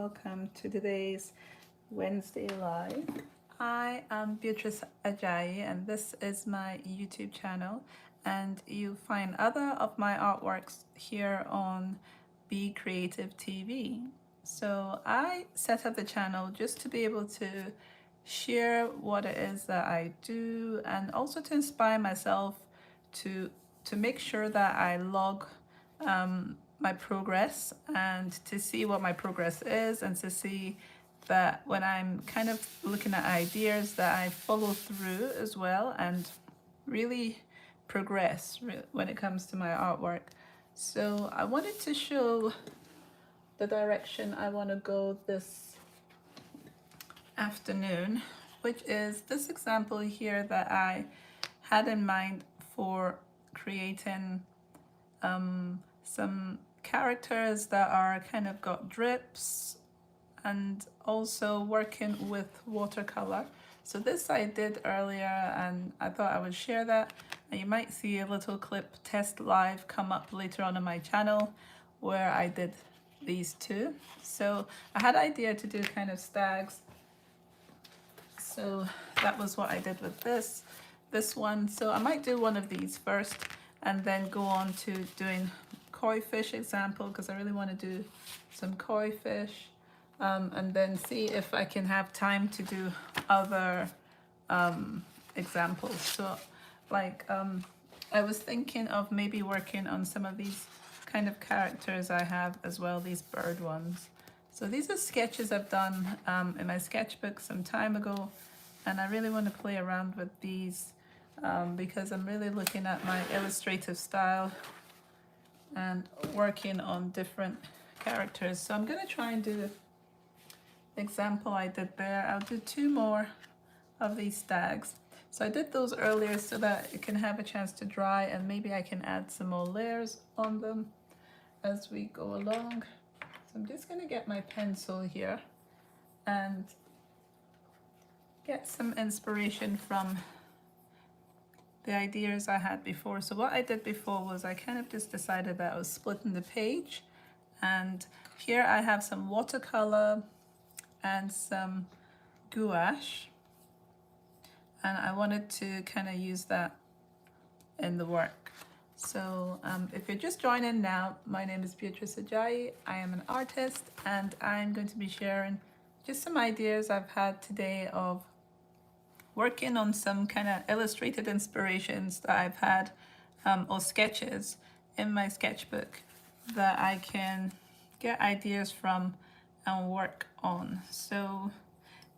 welcome to today's Wednesday Live. I am Beatrice Ajayi and this is my YouTube channel, and you'll find other of my artworks here on Bea Creative TV. So I set up the channel just to be able to share what it is that I do, and also to inspire myself to make sure that I log my progress, and to see what my progress is, and to see that when I'm kind of looking at ideas that I follow through as well and really progress when it comes to my artwork. So I wanted to show the direction I want to go this afternoon, which is this example here that I had in mind for creating some characters that are kind of got drips, and also working with watercolor. So this I did earlier and I thought I would share that, and you might see a little clip test live come up later on my channel where I did these two. So I had an idea to do kind of stags, so that was what I did with this one. So I might do one of these first and then go on to doing koi fish example, because I really want to do some koi fish, and then see if I can have time to do other examples. So like I was thinking of maybe working on some of these kind of characters I have as well, these bird ones. So these are sketches I've done in my sketchbook some time ago, and I really want to play around with these because I'm really looking at my illustrative style and working on different characters. So I'm going to try and do the example I did there. I'll do two more of these stags. So I did those earlier so that it can have a chance to dry, and maybe I can add some more layers on them as we go along. So I'm just going to get my pencil here and get some inspiration from the ideas I had before. So what I did before was I kind of just decided that I was splitting the page, and here I have some watercolor and some gouache, and I wanted to kind of use that in the work. So if you're just joining now, my name is Beatrice Ajayi. I am an artist, and I'm going to be sharing just some ideas I've had today of working on some kind of illustrated inspirations that I've had, or sketches in my sketchbook that I can get ideas from and work on. So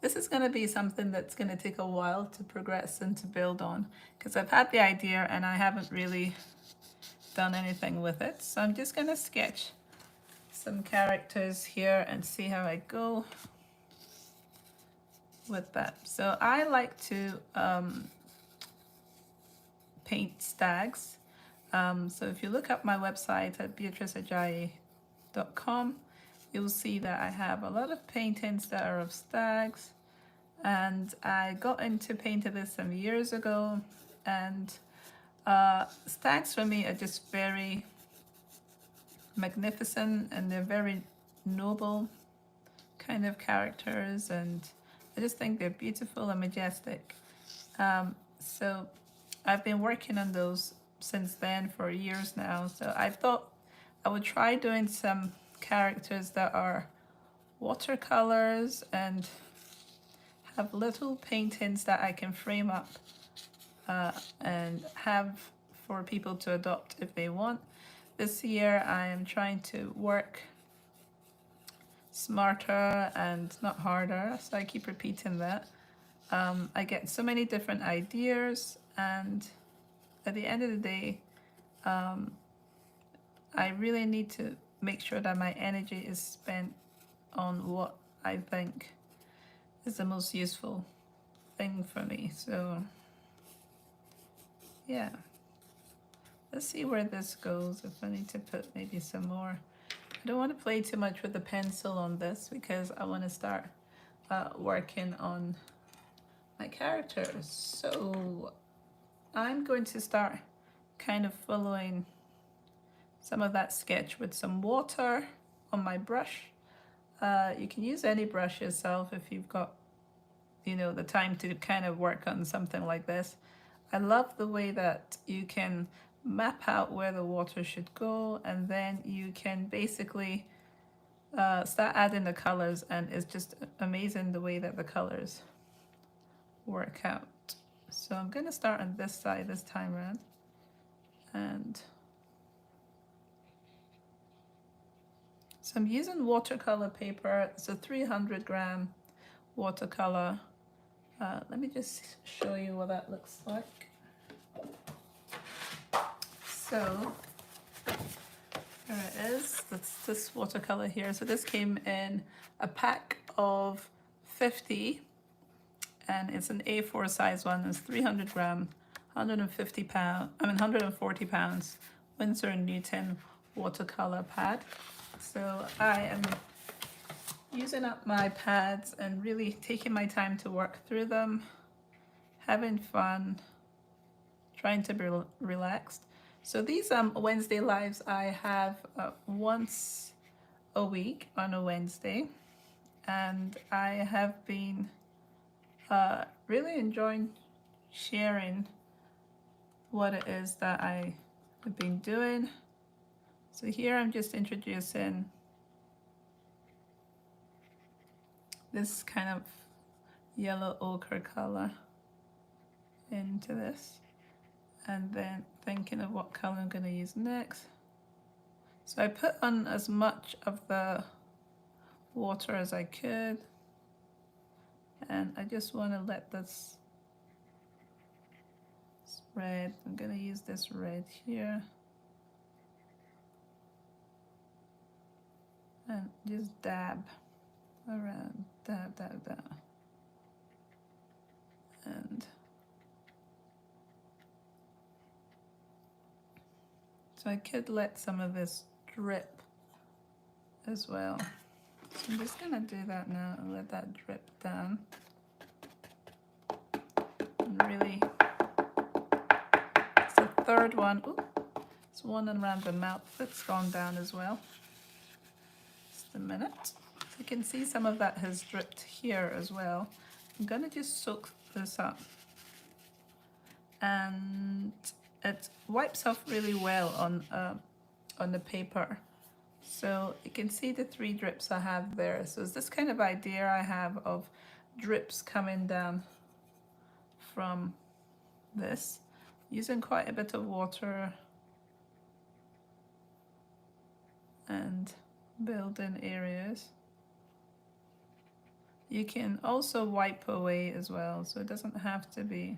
this is going to be something that's going to take a while to progress and to build on, because I've had the idea and I haven't really done anything with it. So I'm just going to sketch some characters here and see how I go with that. So I like to paint stags. So if you look up my website at beatriceajayi.com, you'll see that I have a lot of paintings that are of stags, and I got into painting this some years ago, and stags for me are just very magnificent, and they're very noble kind of characters, and I just think they're beautiful and majestic. So I've been working on those since then for years now. So I thought I would try doing some characters that are watercolors and have little paintings that I can frame up and have for people to adopt if they want. This year I am trying to work smarter and not harder, so I keep repeating that. I get so many different ideas, and at the end of the day I really need to make sure that my energy is spent on what I think is the most useful thing for me. So yeah, let's see where this goes. If I need to put maybe some more, I don't want to play too much with the pencil on this because I want to start working on my characters. So I'm going to start kind of following some of that sketch with some water on my brush, You can use any brush yourself if you've got, you know, the time to kind of work on something like this. I love the way that you can map out where the water should go, and then you can basically start adding the colors, and it's just amazing the way that the colors work out. So I'm going to start on this side this time around, and so I'm using watercolor paper. It's a 300-gram watercolor. Let me just show you what that looks like. So there it is. That's this watercolor here. So this came in a pack of 50, and it's an A4 size one. It's 300 gram, 140 pounds, Winsor & Newton watercolor pad. So I am using up my pads and really taking my time to work through them, having fun, trying to be relaxed. So these Wednesday lives I have once a week on a Wednesday, and I have been really enjoying sharing what it is that I have been doing. So here I'm just introducing this kind of yellow ochre color into this, and then thinking of what color I'm going to use next. So I put on as much of the water as I could, and I just want to let this red, I'm going to use this red here, and just dab around, dab, dab, dab, and so I could let some of this drip as well. So I'm just gonna do that now and let that drip down. And really, it's the third one. Ooh, it's one around the mouth that's gone down as well. Just a minute. So you can see some of that has dripped here as well. I'm gonna just soak this up, and it wipes off really well on the paper. So you can see the 3 drips I have there. So it's this kind of idea I have of drips coming down from this, using quite a bit of water and building areas. You can also wipe away as well, so it doesn't have to be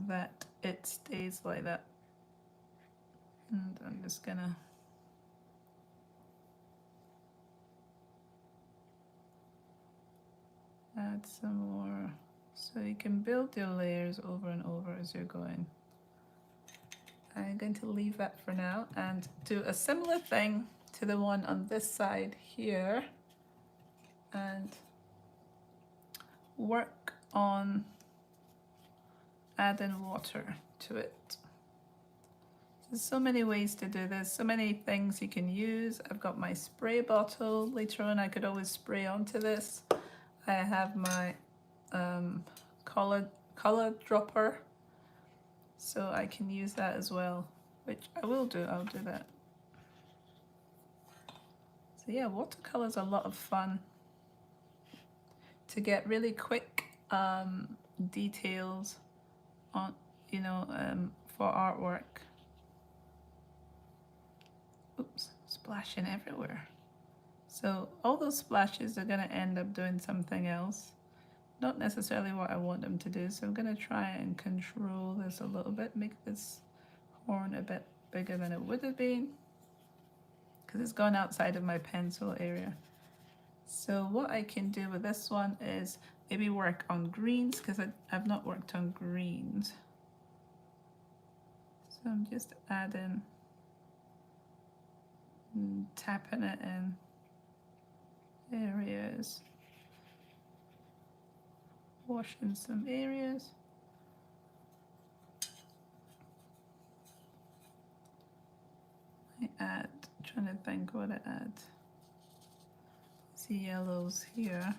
that it stays like that. And I'm just gonna add some more, so you can build your layers over and over as you're going. I'm going to leave that for now and do a similar thing to the one on this side here, and work on adding water to it. There's so many ways to do this, so many things you can use. I've got my spray bottle. Later on I could always spray onto this. I have my color dropper, so I can use that as well, which I will do. I'll do that. So yeah, watercolors are a lot of fun to get really quick details on, you know, for artwork. Oops, splashing everywhere. So all those splashes are going to end up doing something else, not necessarily what I want them to do. So I'm going to try and control this a little bit, make this horn a bit bigger than it would have been, because it's gone outside of my pencil area. So what I can do with this one is maybe work on greens, because I've not worked on greens. So I'm just adding, tapping it in areas, washing some areas. I add, trying to think what I add. the yellows here.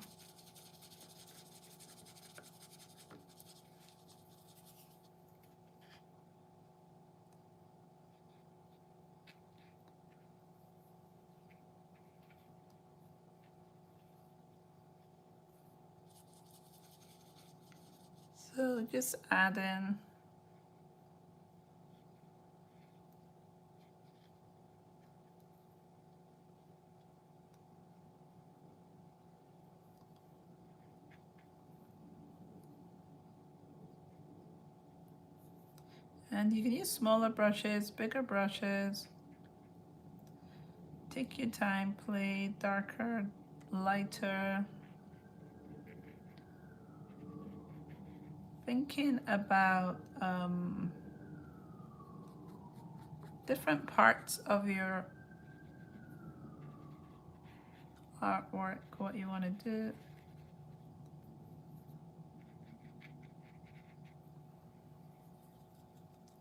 So just add in and you can use smaller brushes, bigger brushes. Take your time, play darker, lighter. Thinking about different parts of your artwork, what you want to do.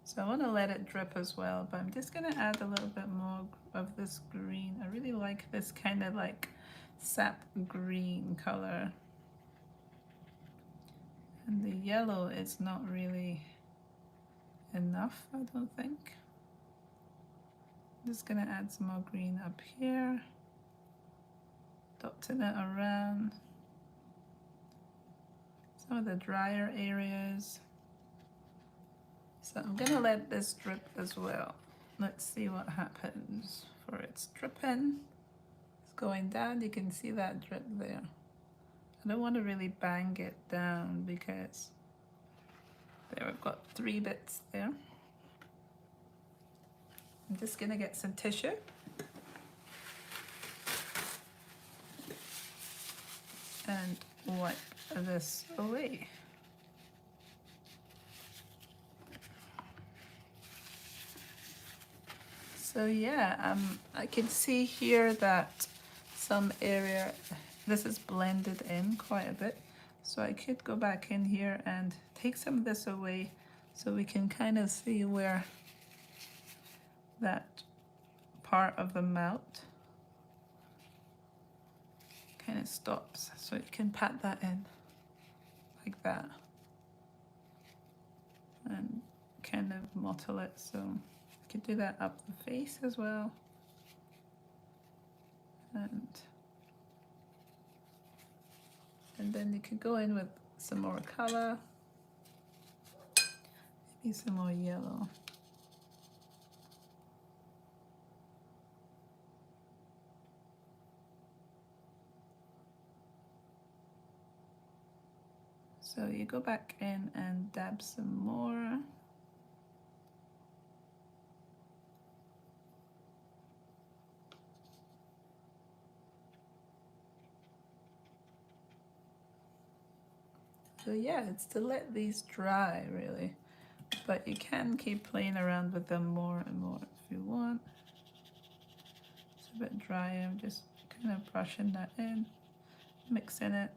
So I want to let it drip as well, but I'm just going to add a little bit more of this green. I really like this kind of like sap green color. And the yellow is not really enough, I don't think. I'm just going to add some more green up here, dotting it around some of the drier areas. So I'm gonna let this drip as well. Let's see what happens. For it's dripping, it's going down. You can see that drip there. I don't want to really bang it down because there we've got 3 bits there. I'm just gonna get some tissue. And wipe this away. So yeah, I can see here that some area, this is blended in quite a bit. So I could go back in here and take some of this away so we can kind of see where that part of the mouth kind of stops. So you can pat that in like that and kind of mottle it. So I could do that up the face as well. And then you could go in with some more color, maybe some more yellow. So you go back in and dab some more. So yeah, it's to let these dry really, but you can keep playing around with them more and more if you want. It's a bit dry, I'm just kind of brushing that in, mixing it.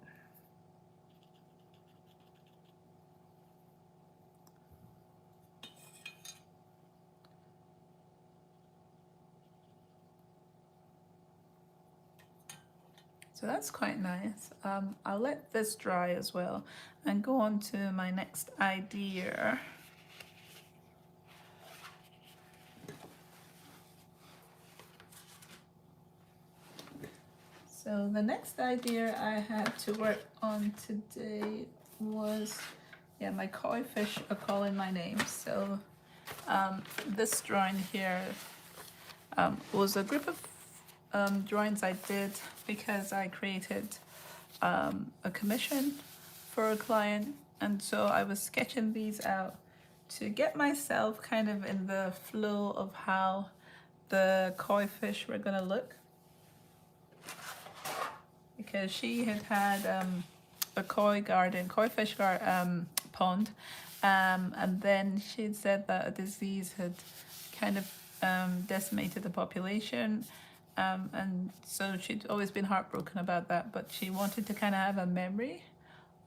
So that's quite nice. I'll let this dry as well and go on to my next idea. So the next idea I had to work on today was, yeah, my koi fish are calling my name. So this drawing here was a group of drawings I did because I created a commission for a client, and so I was sketching these out to get myself kind of in the flow of how the koi fish were gonna look, because she had a koi fish pond, and then she'd said that a disease had kind of decimated the population. And so she'd always been heartbroken about that, but she wanted to kind of have a memory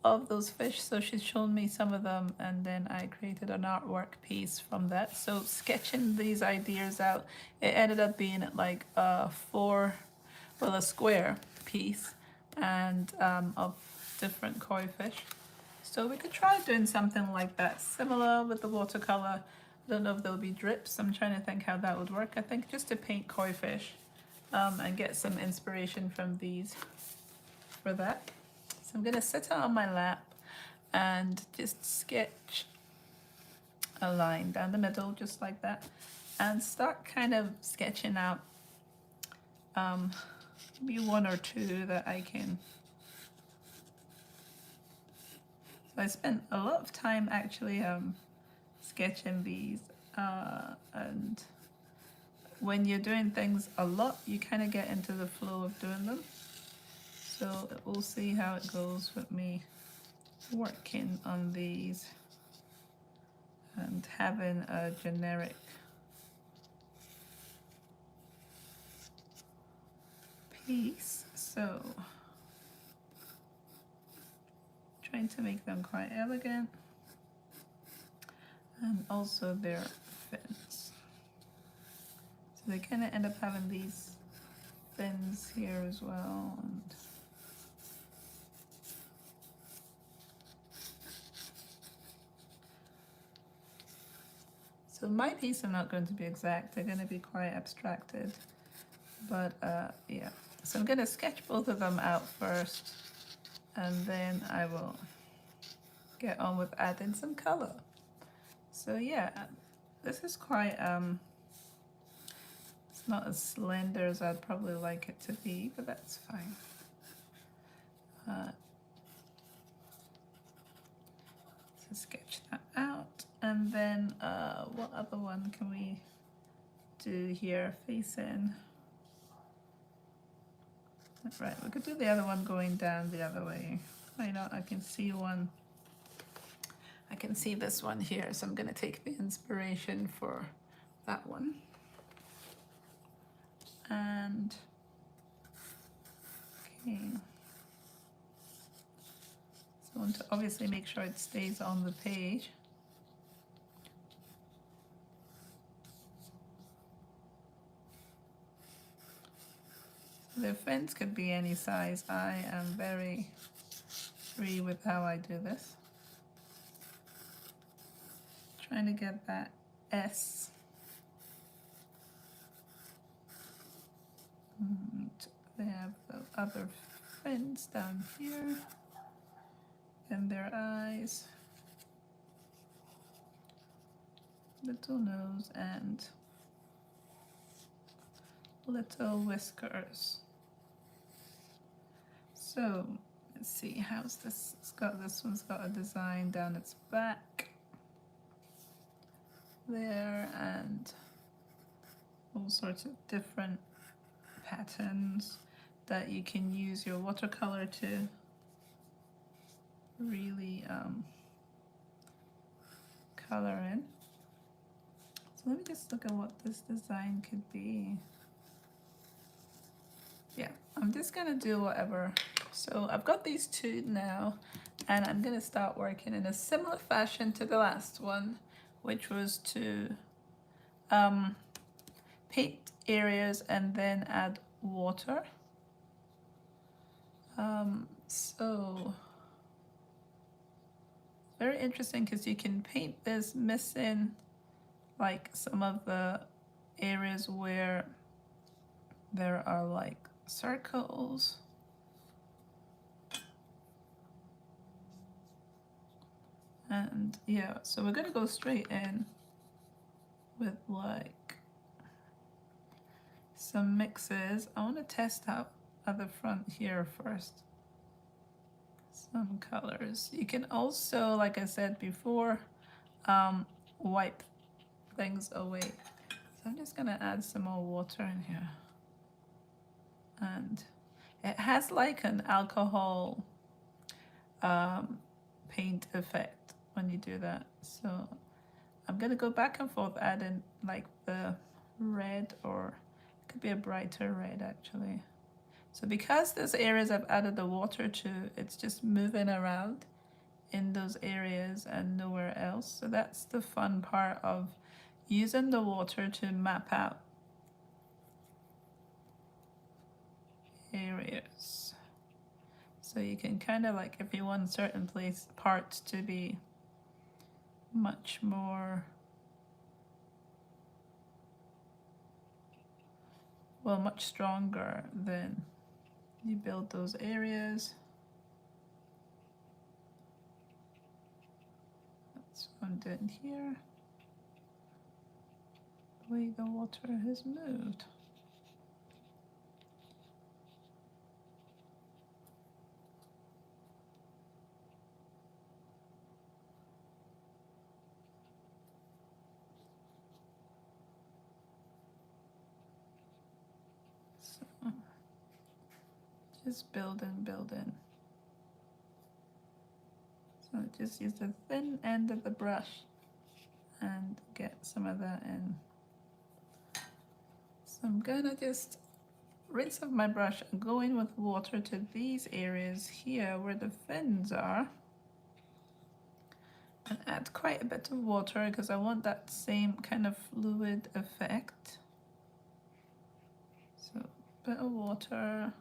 of those fish. So she's shown me some of them, and then I created an artwork piece from that. So sketching these ideas out, it ended up being like a square piece and of different koi fish. So we could try doing something like that, similar with the watercolor. I don't know if there'll be drips. I'm trying to think how that would work. I think just to paint koi fish and get some inspiration from these for that. So I'm gonna sit it on my lap and just sketch a line down the middle, just like that, and start kind of sketching out maybe one or two that I can. So I spent a lot of time actually sketching these, and when you're doing things a lot, you kind of get into the flow of doing them. So we'll see how it goes with me working on these and having a generic piece. So trying to make them quite elegant, and also their fins. So they kind of end up having these fins here as well. And so my piece are not going to be exact, they're going to be quite abstracted, but yeah. So I'm going to sketch both of them out first, and then I will get on with adding some color. So yeah, this is quite, it's not as slender as I'd probably like it to be, but that's fine. So sketch that out, and then what other one can we do here facing? Right, we could do the other one going down the other way. Why not? I can see one. I can see this one here, so I'm going to take the inspiration for that one. And okay. So I want to obviously make sure it stays on the page. The fins could be any size. I am very free with how I do this. Trying to get that S. And they have the other fins down here, and their eyes, little nose, and little whiskers. So let's see, how's this? This one's got a design down its back there, and all sorts of different patterns that you can use your watercolor to really color in. So let me just look at what this design could be. Yeah, I'm just gonna do whatever. So I've got these two now, and I'm gonna start working in a similar fashion to the last one, which was to paint areas and then add water. So very interesting, because you can paint this missing like some of the areas where there are like circles. And yeah, so we're gonna go straight in with like some mixes. I want to test out at the front here first. Some colors. You can also, like I said before, wipe things away. So I'm just gonna add some more water in here. And it has like an alcohol paint effect when you do that. So I'm gonna go back and forth adding like the red, or it could be a brighter red actually. So because those areas I've added the water to, it's just moving around in those areas and nowhere else. So that's the fun part of using the water to map out areas. So you can kind of like, if you want certain parts to be much more, well, much stronger, then you build those areas. That's what I'm doing here. The way the water has moved. So just building. So just use the thin end of the brush and get some of that in. So I'm gonna just rinse off my brush and go in with water to these areas here where the fins are, and add quite a bit of water because I want that same kind of fluid effect. So a bit of water.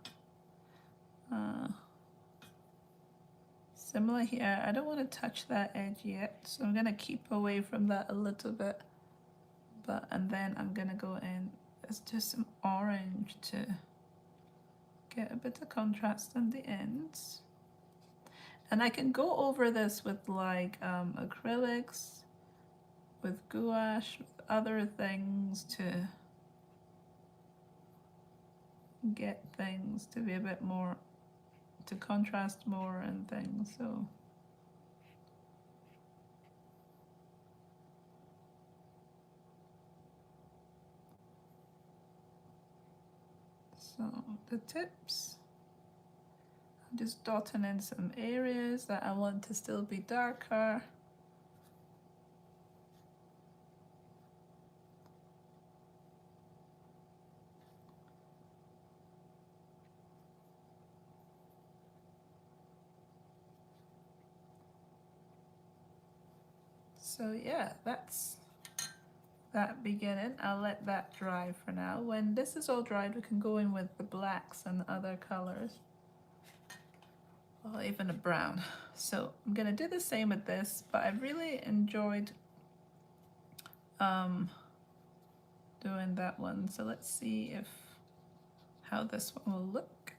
Similar here, I don't want to touch that edge yet, so I'm gonna keep away from that a little bit. And then I'm gonna go in, let's do some orange to get a bit of contrast on the ends. And I can go over this with like acrylics, with gouache, with other things to get things to be a bit more, to contrast more and things. So the tips, I'm just dotting in some areas that I want to still be darker. So yeah, that's that beginning. I'll let that dry for now. When this is all dried, we can go in with the blacks and other colors. Well, even a brown. So I'm gonna do the same with this, but I really enjoyed doing that one. So let's see how this one will look.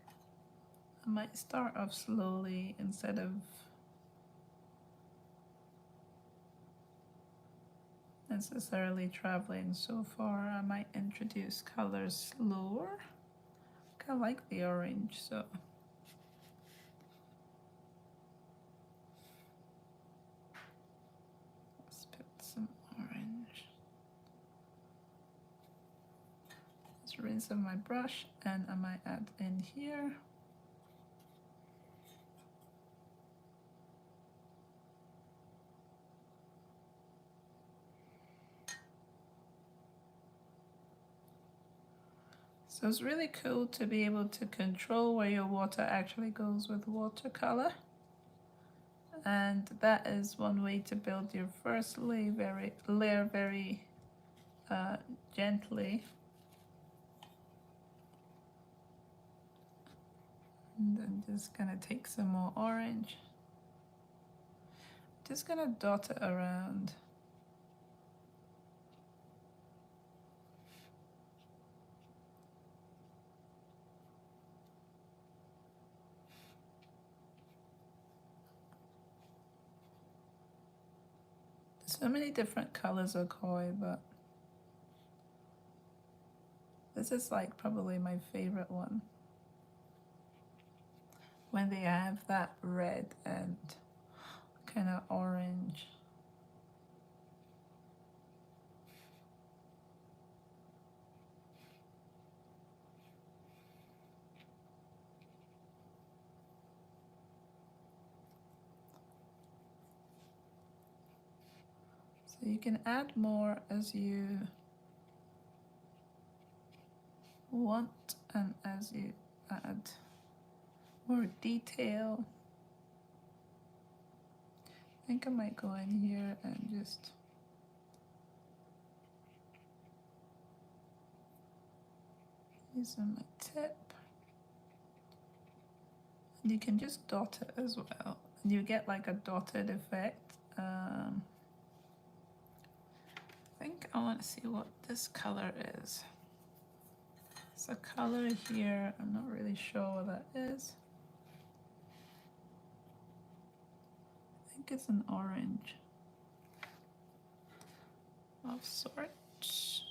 I might start off slowly instead of necessarily traveling so far. I might introduce colors slower. I like the orange, so let's put some orange. Let's rinse off my brush, and I might add in here. So it's really cool to be able to control where your water actually goes with watercolor. And that is one way to build your first layer very gently. And then just gonna take some more orange. Just gonna dot it around. So many different colors of koi, but this is like probably my favorite one. When they have that red and kind of orange. So you can add more as you want and as you add more detail. I think I might go in here and just use my tip you can just dot it as well. You get like a dotted effect. I think I want to see what this color is. It's a color here. I'm not really sure what that is. I think it's an orange of sorts.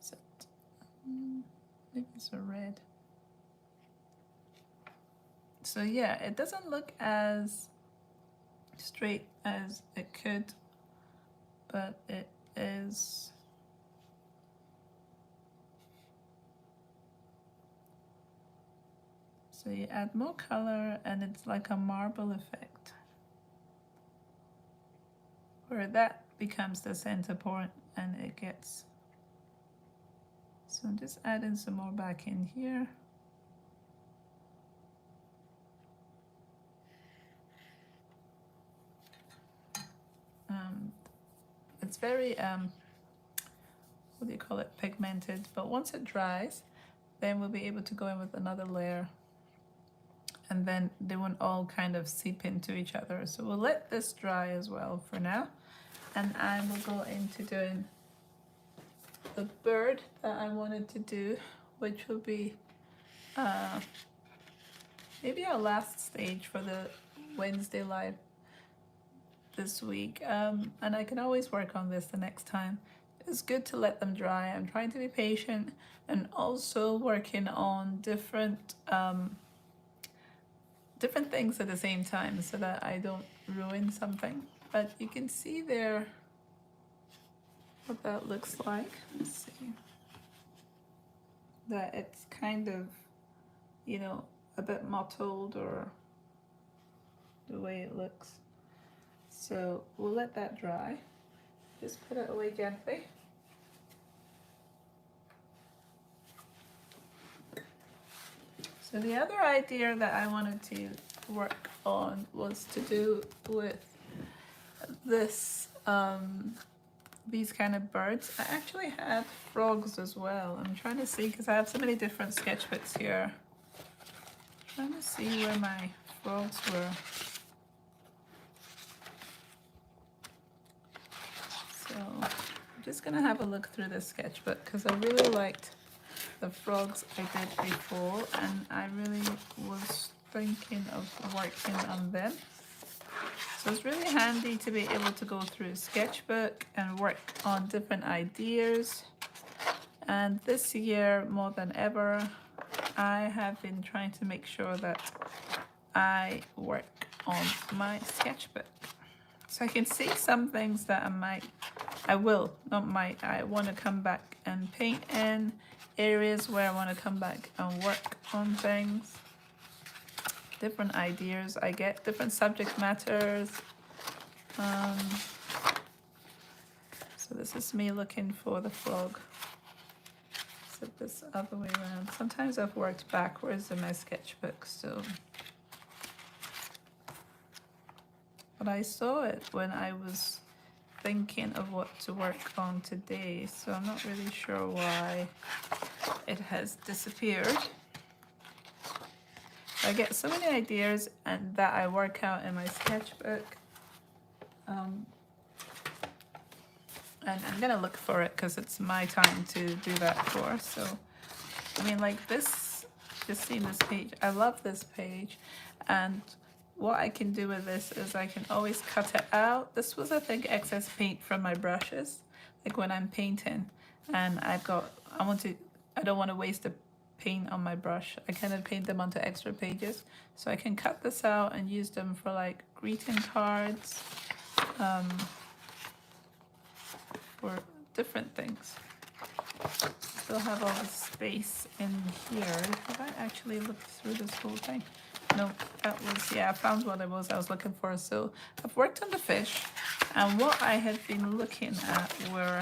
Is it? Maybe it's a red. So yeah, it doesn't look as straight as it could, but it is. So you add more color and it's like a marble effect, where that becomes the center point and it gets. So I'm just adding some more back in here. It's very, what do you call it, pigmented, but once it dries, then we'll be able to go in with another layer, and then they won't all kind of seep into each other. So we'll let this dry as well for now, and I will go into doing the bird that I wanted to do, which will be maybe our last stage for the Wednesday live this week, and I can always work on this the next time. It's good to let them dry. I'm trying to be patient and also working on different things at the same time so that I don't ruin something. But you can see there what that looks like. Let's see. That it's kind of, you know, a bit mottled, or the way it looks. So we'll let that dry. Just put it away gently. So the other idea that I wanted to work on was to do with this, these kind of birds. I actually had frogs as well. I'm trying to see, because I have so many different sketchbooks here. Trying to see where my frogs were. So I'm just gonna have a look through this sketchbook, because I really liked the frogs I did before, and I really was thinking of working on them. So it's really handy to be able to go through a sketchbook and work on different ideas. And this year, more than ever, I have been trying to make sure that I work on my sketchbook. So I can see some things that I want to come back and paint in, areas where I want to come back and work on things, different ideas I get, different subject matters. So this is me looking for the frog. So this other way around. Sometimes I've worked backwards in my sketchbook, so. But I saw it when I was thinking of what to work on today, so I'm not really sure why it has disappeared. I get so many ideas and that I work out in my sketchbook, and I'm gonna look for it because it's my time to do that for. So I mean, like this, just seeing this page, I love this page, and what I can do with this is I can always cut it out. This was, I think, excess paint from my brushes, like when I'm painting, and I don't want to waste the paint on my brush. I kind of paint them onto extra pages, so I can cut this out and use them for like greeting cards, for different things. Still have all the space in here. Have I actually looked through this whole thing? No, that was, yeah, I found what I was looking for. So I've worked on the fish, and what I had been looking at were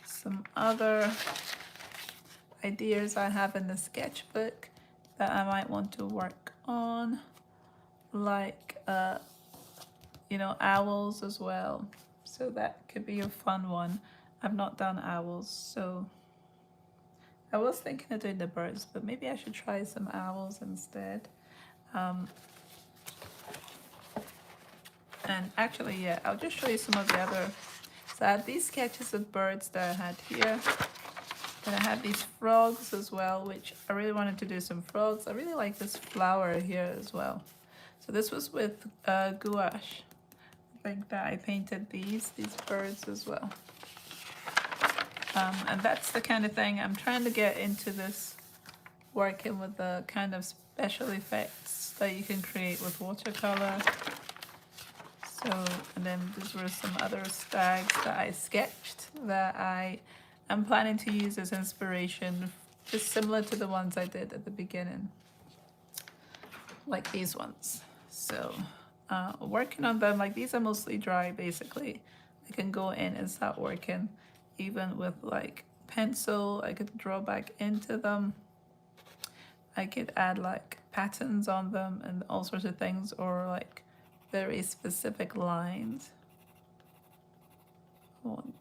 some other ideas I have in the sketchbook that I might want to work on, like you know, owls as well. So that could be a fun one. I've not done owls, so I was thinking of doing the birds, but maybe I should try some owls instead. And actually, yeah, I'll just show you some of the other. So I had these sketches of birds that I had here. And I had these frogs as well, which I really wanted to do some frogs. I really like this flower here as well. So this was with gouache. Like that, I painted these birds as well. And that's the kind of thing I'm trying to get into this, working with the kind of special effects that you can create with watercolor. So, and then these were some other stags that I sketched that I am planning to use as inspiration, just similar to the ones I did at the beginning, like these ones. So working on them, like these are mostly dry basically. I can go in and start working even with like pencil. I could draw back into them. I could add like patterns on them and all sorts of things, or like very specific lines. I want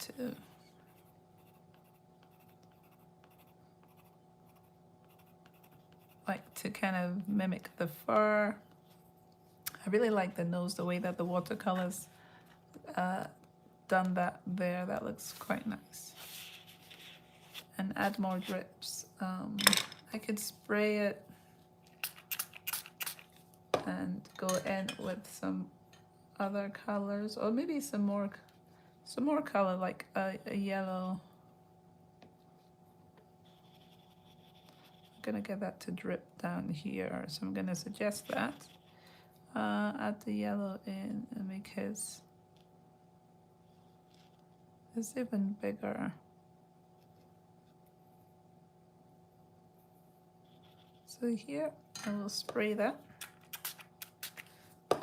to kind of mimic the fur. I really like the nose, the way that the watercolors done that there. That looks quite nice. And add more drips. I could spray it and go in with some other colors, or maybe some more color, like a yellow. I'm gonna get that to drip down here, so I'm gonna suggest that. Add the yellow in and make his even bigger. So here I will spray that,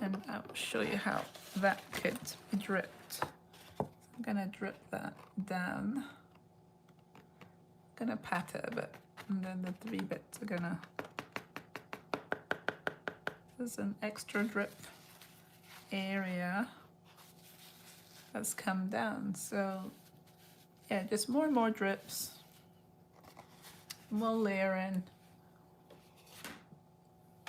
and I'll show you how that could be dripped. I'm gonna drip that down. I'm gonna pat it a bit, and then the 3 bits are gonna. There's an extra drip area that's come down. So yeah, just more and more drips, more layering.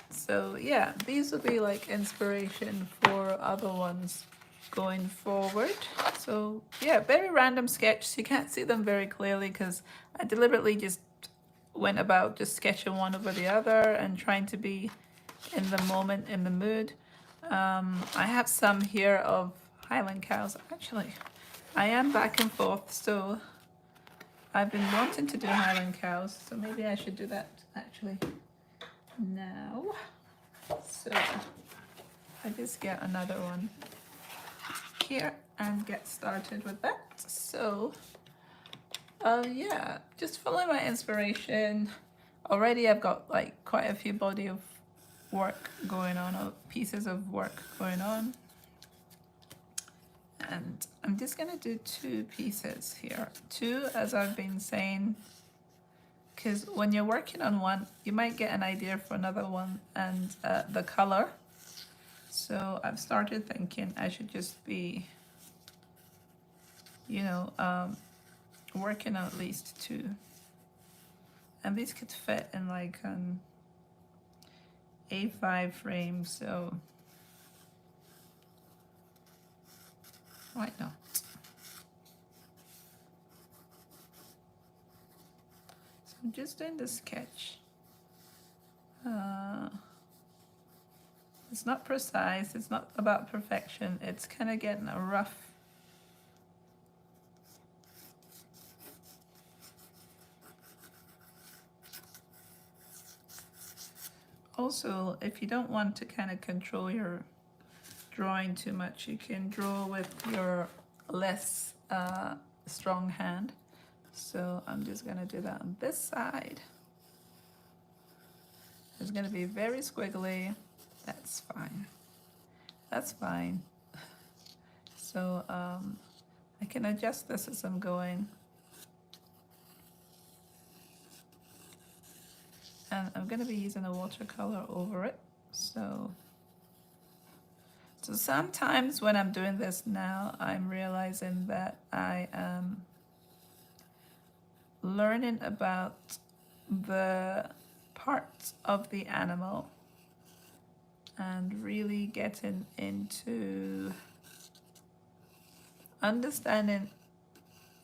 So yeah, these will be like inspiration for other ones going forward. So yeah, very random sketch. So you can't see them very clearly because I deliberately just went about just sketching one over the other and trying to be in the moment, in the mood. I have some here of Highland cows. Actually, I am back and forth, so I've been wanting to do Highland cows, so maybe I should do that actually now. So I just get another one here and get started with that. So yeah, just follow my inspiration. Already I've got like quite a few body of work going on, or pieces of work going on, and I'm just gonna do 2 pieces here, 2 as I've been saying, because when you're working on one you might get an idea for another one, and the color. So I've started thinking I should just be, you know, working on at least 2, and these could fit in like an A5 frame, so why not? So I'm just doing the sketch. It's not precise, it's not about perfection, it's kind of getting a rough. Also, if you don't want to kind of control your drawing too much, you can draw with your less strong hand. So I'm just gonna do that on this side. It's gonna be very squiggly. That's fine. That's fine. So I can adjust this as I'm going. And I'm gonna be using a watercolor over it. So sometimes when I'm doing this now, I'm realizing that I am learning about the parts of the animal and really getting into understanding,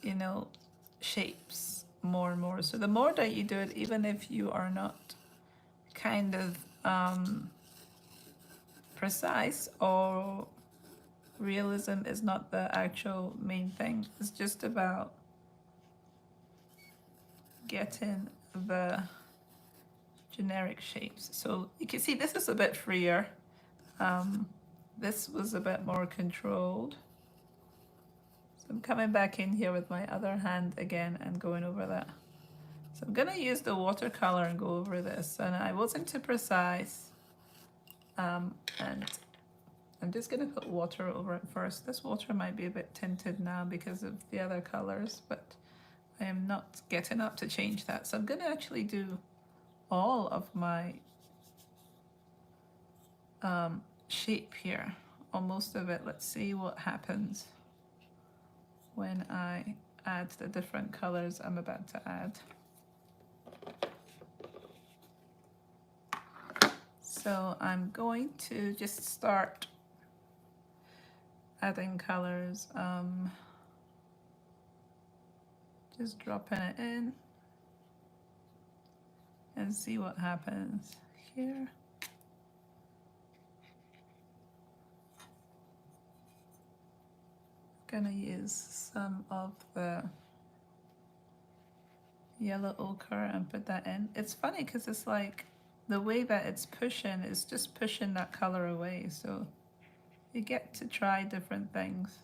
you know, shapes more and more. So the more that you do it, even if you are not kind of precise, or realism is not the actual main thing, it's just about getting the generic shapes. So you can see this is a bit freer. This was a bit more controlled. So I'm coming back in here with my other hand again and going over that. So I'm gonna use the watercolor and go over this, and I wasn't too precise. And I'm just gonna put water over it first. This water might be a bit tinted now because of the other colors, but I am not getting up to change that. So I'm gonna actually do all of my shape here, or most of it. Let's see what happens when I add the different colors I'm about to add. So I'm going to just start adding colors, just dropping it in and see what happens here. Gonna use some of the yellow ochre and put that in. It's funny because it's like the way that it's pushing is just pushing that color away, so you get to try different things.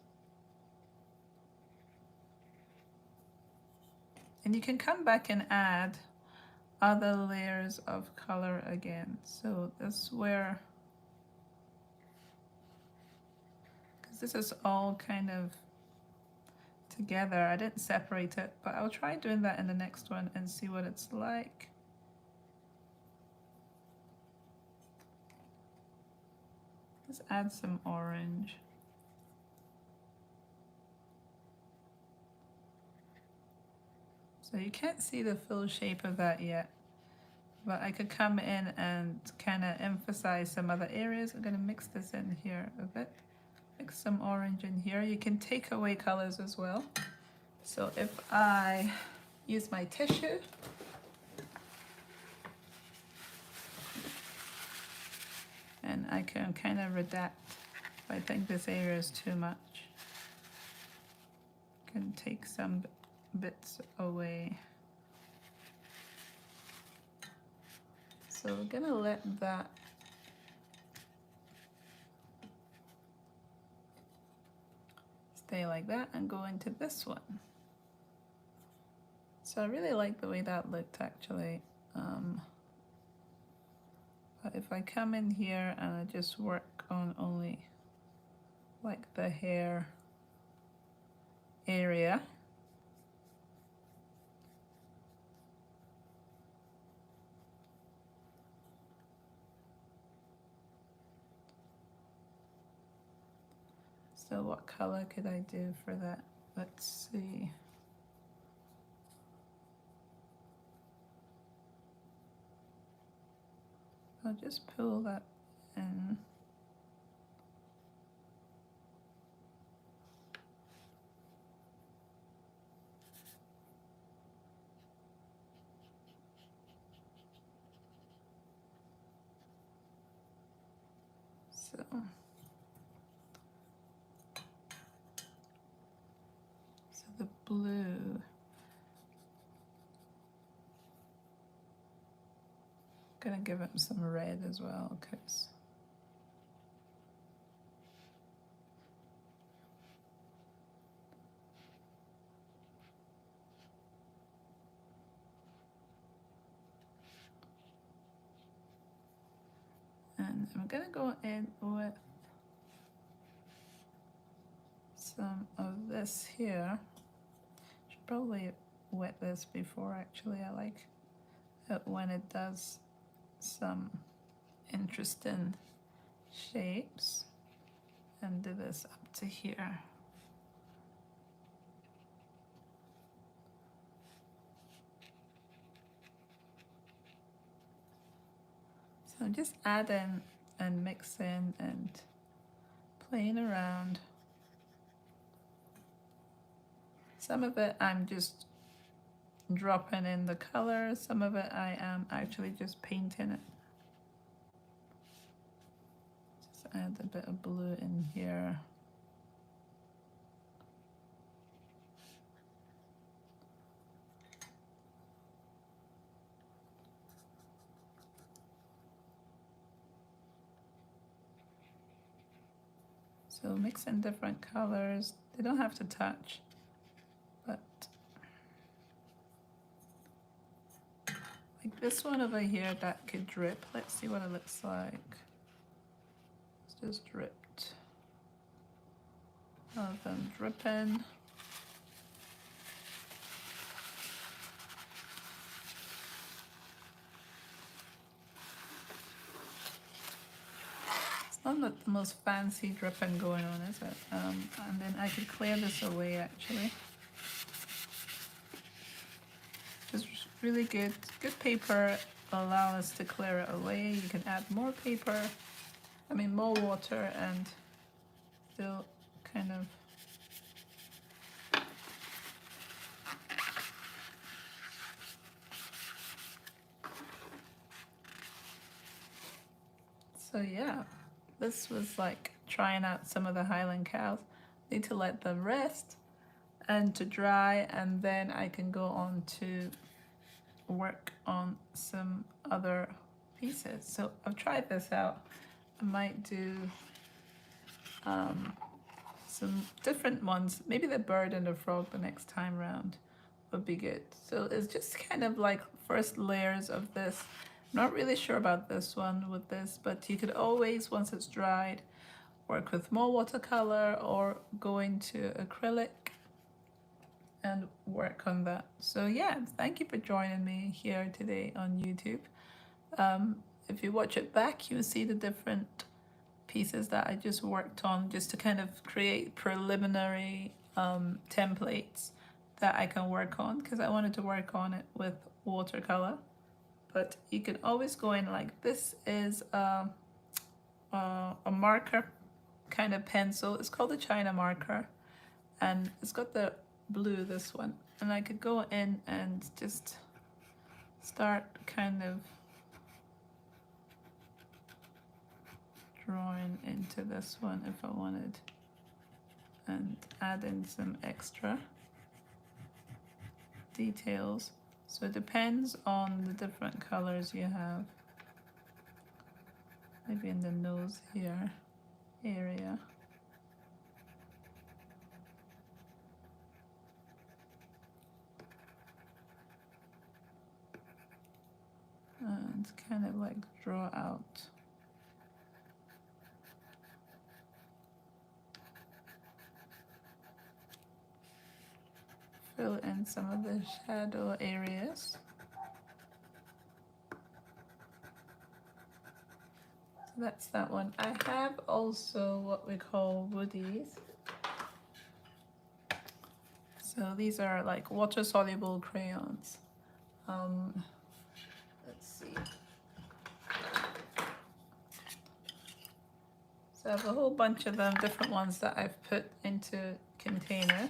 And you can come back and add other layers of color again. So that's where, because this is all kind of together, I didn't separate it, but I'll try doing that in the next one and see what it's like. Let's add some orange. So you can't see the full shape of that yet, but I could come in and kind of emphasize some other areas. I'm going to mix this in here a bit. Mix some orange in here. You can take away colors as well. So if I use my tissue, and I can kind of redact if I think this area is too much. I can take some bits away. So we're gonna let that stay like that and go into this one. So I really like the way that looked actually. But if I come in here and I just work on only like the hair area, so what color could I do for that? Let's see. I'll just pull that in. So the blue, gonna give him some red as well, because and I'm gonna go in with some of this here. Should probably wet this before actually. I like it when it does some interesting shapes, and do this up to here. So just adding and mixing and playing around. Some of it I'm just dropping in the color, some of it I am actually just painting it. Just add a bit of blue in here. So mixing different colors, they don't have to touch, but like this one over here that could drip. Let's see what it looks like. It's just dripped. All of them dripping. It's not the most fancy dripping going on, is it? And then I could clear this away actually. Just really good paper allow us to clear it away. You can add more paper, more water, and still kind of so yeah, this was like trying out some of the Highland cows. Need to let them rest and to dry, and then I can go on to work on some other pieces. So I've tried this out. I might do some different ones. Maybe the bird and the frog the next time round would be good. So it's just kind of like first layers of this. Not really sure about this one with this, but you could always, once it's dried, work with more watercolor or go into acrylic and work on that. So yeah, thank you for joining me here today on YouTube. If you watch it back, you'll see the different pieces that I just worked on just to kind of create preliminary templates that I can work on, because I wanted to work on it with watercolor. But you can always go in, like this is a marker kind of pencil. It's called a China marker, and it's got the blue, this one, and I could go in and just start kind of drawing into this one if I wanted, and add in some extra details. So it depends on the different colors you have. Maybe in the nose here area. And kind of like draw out. Fill in some of the shadow areas. So that's that one. I have also what we call woodies. So these are like water soluble crayons. Let's see. So I have a whole bunch of them, different ones that I've put into containers.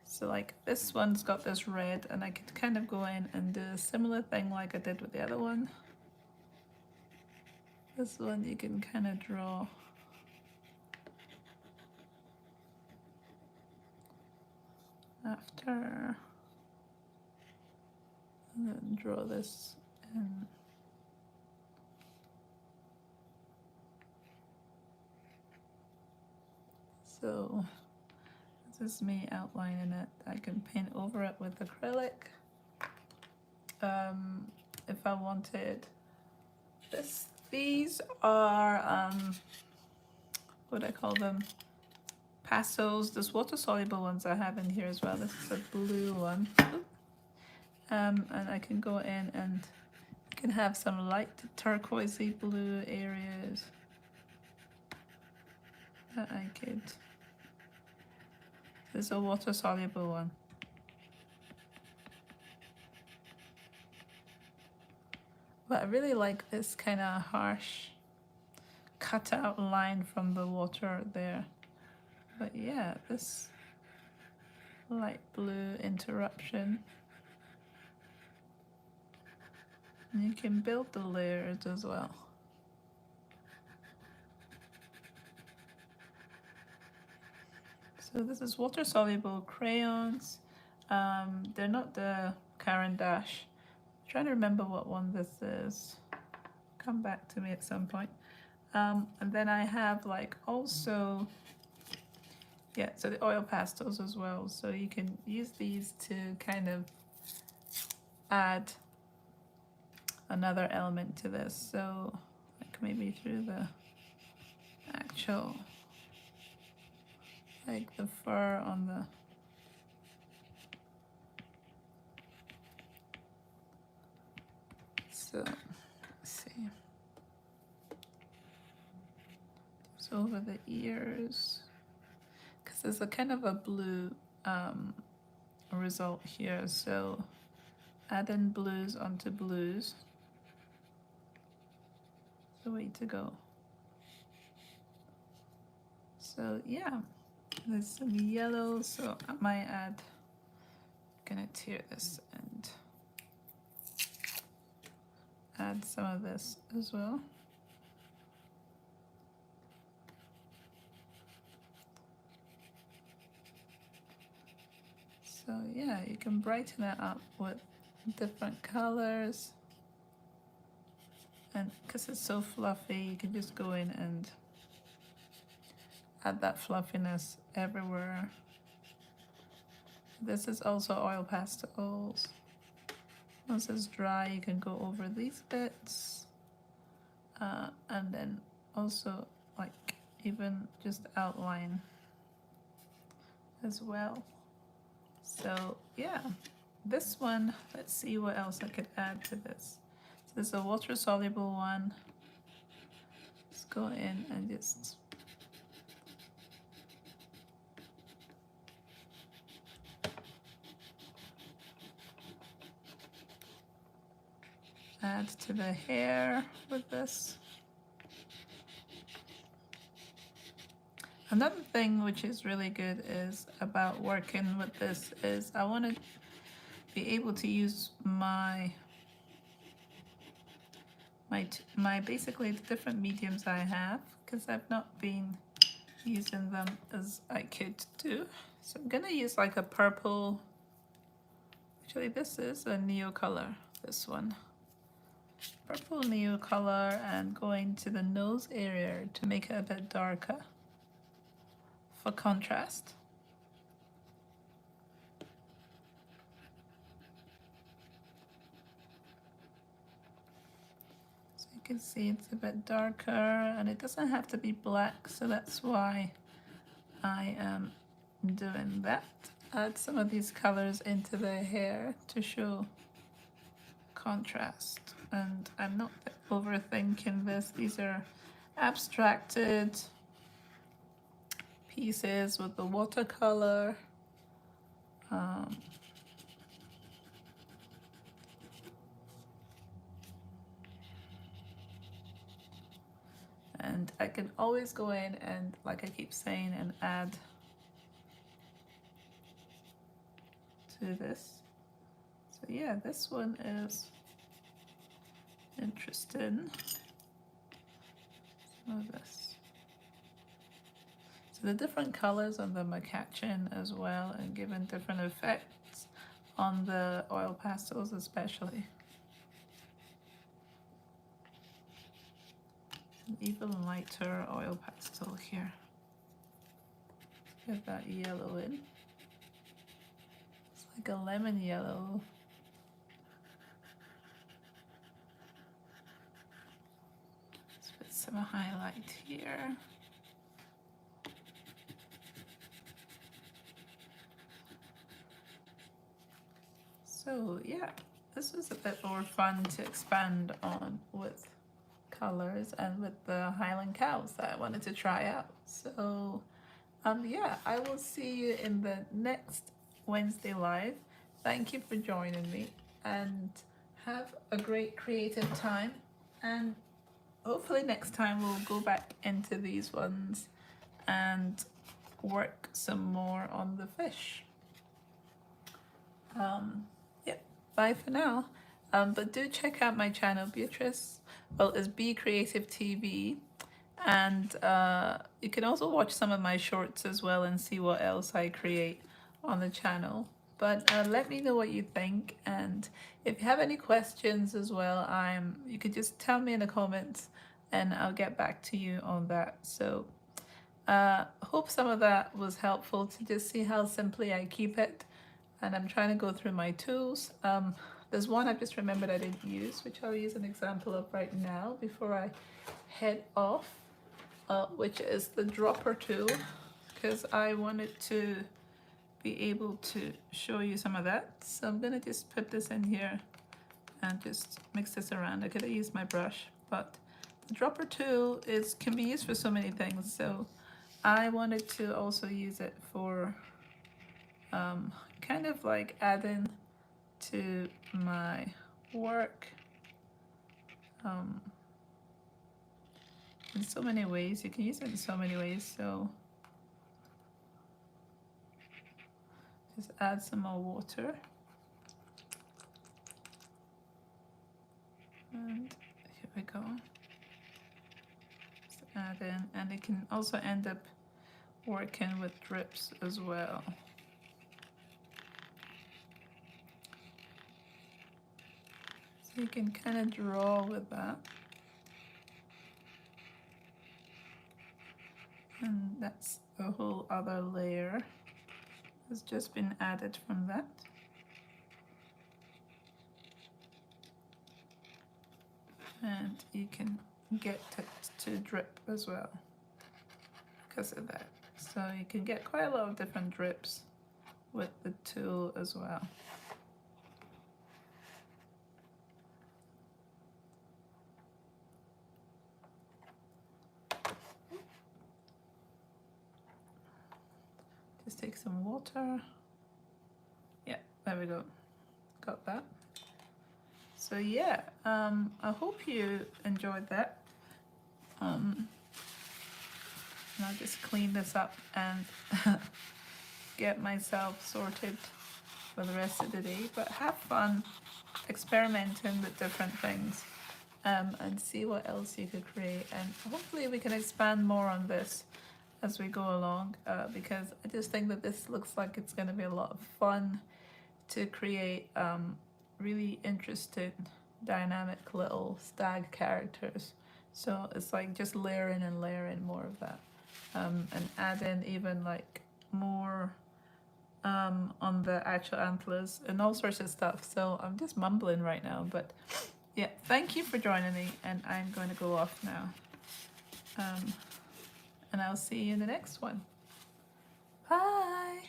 So like this one's got this red, and I could kind of go in and do a similar thing like I did with the other one. This one you can kind of draw after, and then draw this in. So this is me outlining it. I can paint over it with acrylic. If I wanted this, these are what do I call them? Pastels. There's water soluble ones I have in here as well. This is a blue one. And I can go in and you can have some light turquoisey blue areas that I could. This is a water soluble one. But I really like this kind of harsh cutout line from the water there. But yeah, this light blue interruption. And you can build the layers as well. So this is water soluble crayons. They're not the Caran d'Ache. I'm trying to remember what one this is. Come back to me at some point. And then I have like also, yeah, so the oil pastels as well. So you can use these to kind of add another element to this. So like maybe through the actual, like the fur on the, so let's see. It's over the ears. Because there's a kind of a blue result here. So add in blues onto blues. The way to go. So yeah, there's some yellow, so I might add, gonna tear this and add some of this as well. So yeah, you can brighten it up with different colors. And because it's so fluffy, you can just go in and add that fluffiness everywhere. This is also oil pastels. Once it's dry, you can go over these bits. And then also like even just outline as well. So yeah, this one, let's see what else I could add to this. So this is a water soluble one. Let's go in and just add to the hair with this. Another thing which is really good is about working with this is I want to be able to use my basically the different mediums I have, because I've not been using them as I could do. So I'm gonna use like a purple, actually this is a neo color, this one. Purple neo color, and going to the nose area to make it a bit darker for contrast. So you can see it's a bit darker, and it doesn't have to be black, so that's why I am doing that. Add some of these colors into the hair to show contrast. And I'm not overthinking this. These are abstracted pieces with the watercolor. And I can always go in and, like I keep saying, and add to this. So yeah, this one is interesting. Some of this. So the different colors on them are catching as well and giving different effects on the oil pastels especially. An even lighter oil pastel here. Get that yellow in. It's like a lemon yellow. Let's put some highlight here. So yeah, this was a bit more fun to expand on with colors and with the Highland cows that I wanted to try out. So yeah, I will see you in the next Wednesday live. Thank you for joining me, and have a great creative time, and hopefully next time we'll go back into these ones and work some more on the fish. Yeah, bye for now. But do check out my channel, Beatrice. Well, it's Bea Creative TV, and you can also watch some of my shorts as well and see what else I create on the channel. But let me know what you think, and if you have any questions as well, you could just tell me in the comments and I'll get back to you on that. So hope some of that was helpful to just see how simply I keep it. And I'm trying to go through my tools. There's one I've just remembered I didn't use, which I'll use an example of right now before I head off, which is the dropper tool, because I wanted to be able to show you some of that. So I'm gonna just put this in here and just mix this around. I could have used my brush, but the dropper tool can be used for so many things. So I wanted to also use it for kind of like adding to my work in so many ways. You can use it in so many ways. So just add some more water, and here we go. Just add in, and it can also end up working with drips as well. So you can kind of draw with that, and that's a whole other layer has just been added from that. And you can get it to drip as well because of that. So you can get quite a lot of different drips with the tool as well. Just take some water. Yeah, there we go. Got that. So yeah, I hope you enjoyed that. And I'll just clean this up and get myself sorted for the rest of the day. But have fun experimenting with different things, and see what else you could create. And hopefully we can expand more on this as we go along, because I just think that this looks like it's going to be a lot of fun to create really interesting, dynamic little stag characters. So it's like just layering and layering more of that, and add in even like more on the actual antlers and all sorts of stuff. So I'm just mumbling right now, but yeah, thank you for joining me, and I'm going to go off now. And I'll see you in the next one. Bye.